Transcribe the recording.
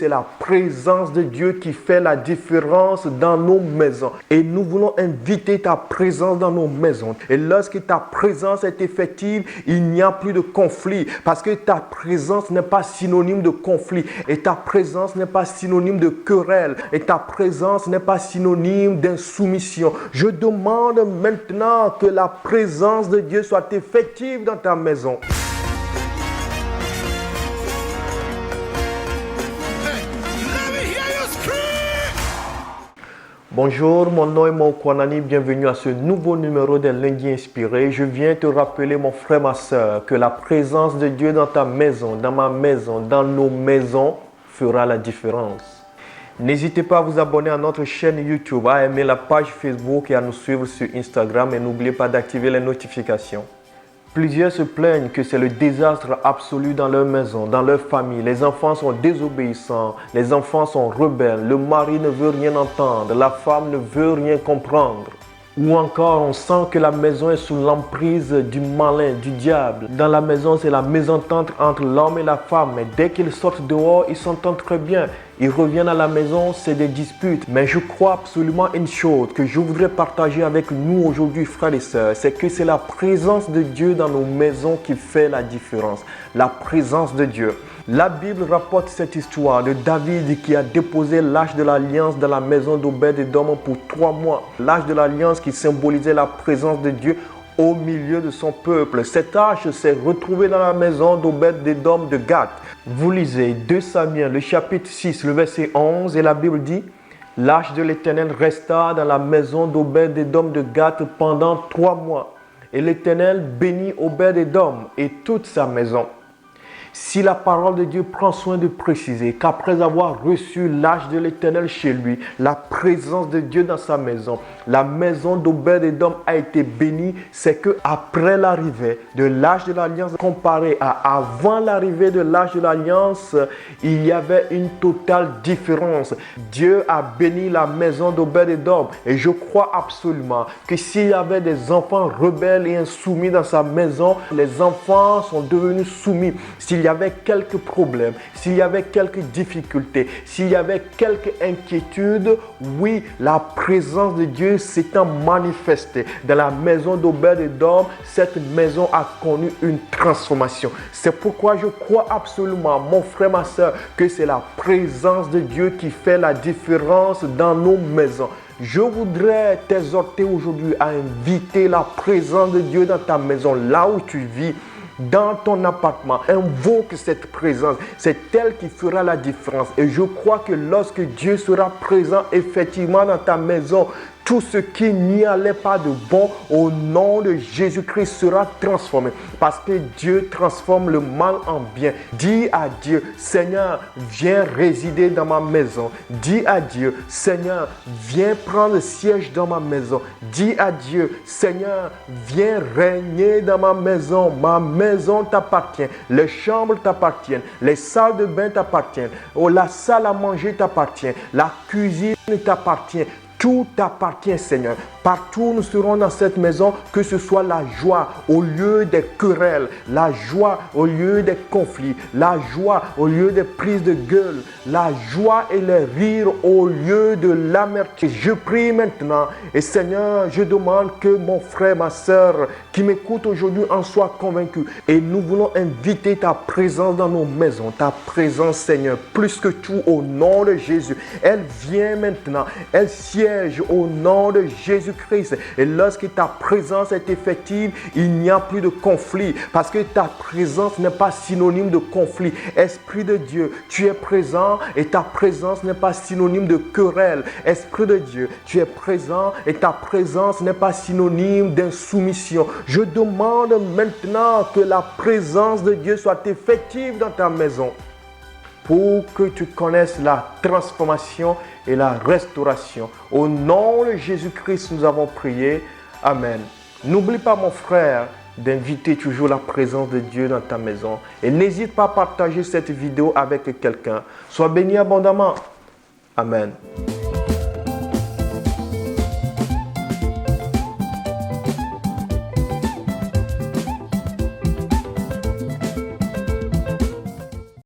c'est la présence de Dieu qui fait la différence dans nos maisons. Et nous voulons inviter ta présence dans nos maisons. Et lorsque ta présence est effective, il n'y a plus de conflit. Parce que ta présence n'est pas synonyme de conflit. Et ta présence n'est pas synonyme de querelle. Et ta présence n'est pas synonyme d'insoumission. Je demande maintenant que la présence de Dieu soit effective dans ta maison. Bonjour, mon nom est Moukwanani, bienvenue à ce nouveau numéro des Lundis Inspirés. Je viens te rappeler, mon frère, ma soeur, que la présence de Dieu dans ta maison, dans ma maison, dans nos maisons fera la différence. N'hésitez pas à vous abonner à notre chaîne YouTube, à aimer la page Facebook et à nous suivre sur Instagram et n'oubliez pas d'activer les notifications. Plusieurs se plaignent que c'est le désastre absolu dans leur maison, dans leur famille. Les enfants sont désobéissants, les enfants sont rebelles, le mari ne veut rien entendre, la femme ne veut rien comprendre. Ou encore, on sent que la maison est sous l'emprise du malin, du diable. Dans la maison, c'est la mésentente entre l'homme et la femme. Mais dès qu'ils sortent dehors, ils s'entendent très bien. Ils reviennent à la maison, c'est des disputes. Mais je crois absolument une chose que je voudrais partager avec nous aujourd'hui, frères et sœurs. C'est que c'est la présence de Dieu dans nos maisons qui fait la différence. La présence de Dieu. La Bible rapporte cette histoire de David qui a déposé l'arche de l'alliance dans la maison d'Obed-Édom pour 3 mois. L'arche de l'alliance qui symbolisait la présence de Dieu au milieu de son peuple. Cette arche s'est retrouvée dans la maison d'Obed-Édom de Gath. Vous lisez 2 Samuel, le chapitre 6, le verset 11, et la Bible dit « L'arche de l'Éternel resta dans la maison d'Obed-Édom de Gath pendant 3 mois. Et l'Éternel bénit Obed-Édom et toute sa maison. » Si la parole de Dieu prend soin de préciser qu'après avoir reçu l'arche de l'Éternel chez lui, la présence de Dieu dans sa maison, la maison d'Obed-Édom a été bénie, c'est que après l'arrivée de l'arche de l'Alliance comparé à avant l'arrivée de l'arche de l'Alliance, il y avait une totale différence. Dieu a béni la maison d'Obed-Édom et je crois absolument que s'il y avait des enfants rebelles et insoumis dans sa maison, les enfants sont devenus soumis. S'il y avait quelques problèmes, s'il y avait quelques difficultés, s'il y avait quelques inquiétudes, oui, la présence de Dieu s'étant manifestée dans la maison d'Obed-Édom, cette maison a connu une transformation. C'est pourquoi je crois absolument, mon frère, ma soeur, que c'est la présence de Dieu qui fait la différence dans nos maisons. Je voudrais t'exhorter aujourd'hui à inviter la présence de Dieu dans ta maison, là où tu vis, dans ton appartement. Invoque cette présence. C'est elle qui fera la différence. Et je crois que lorsque Dieu sera présent effectivement dans ta maison, tout ce qui n'y allait pas de bon, au nom de Jésus-Christ, sera transformé. Parce que Dieu transforme le mal en bien. Dis à Dieu, Seigneur, viens résider dans ma maison. Dis à Dieu, Seigneur, viens prendre siège dans ma maison. Dis à Dieu, Seigneur, viens régner dans ma maison. Ma maison t'appartient. Les chambres t'appartiennent. Les salles de bain t'appartiennent. La salle à manger t'appartient. La cuisine t'appartient. Tout t'appartient, Seigneur. Partout où nous serons dans cette maison, que ce soit la joie au lieu des querelles, la joie au lieu des conflits, la joie au lieu des prises de gueule, la joie et les rires au lieu de l'amertume. Je prie maintenant et Seigneur, je demande que mon frère, ma soeur qui m'écoute aujourd'hui en soit convaincu. Et nous voulons inviter ta présence dans nos maisons, ta présence, Seigneur, plus que tout au nom de Jésus. Elle vient maintenant, elle siège au nom de Jésus-Christ. Et lorsque ta présence est effective, il n'y a plus de conflit. Parce que ta présence n'est pas synonyme de conflit. Esprit de Dieu, tu es présent et ta présence n'est pas synonyme de querelle. Esprit de Dieu, tu es présent et ta présence n'est pas synonyme d'insoumission. Je demande maintenant que la présence de Dieu soit effective dans ta maison, pour que tu connaisses la transformation et la restauration. Au nom de Jésus-Christ, nous avons prié. Amen. N'oublie pas, mon frère, d'inviter toujours la présence de Dieu dans ta maison. Et n'hésite pas à partager cette vidéo avec quelqu'un. Sois béni abondamment. Amen.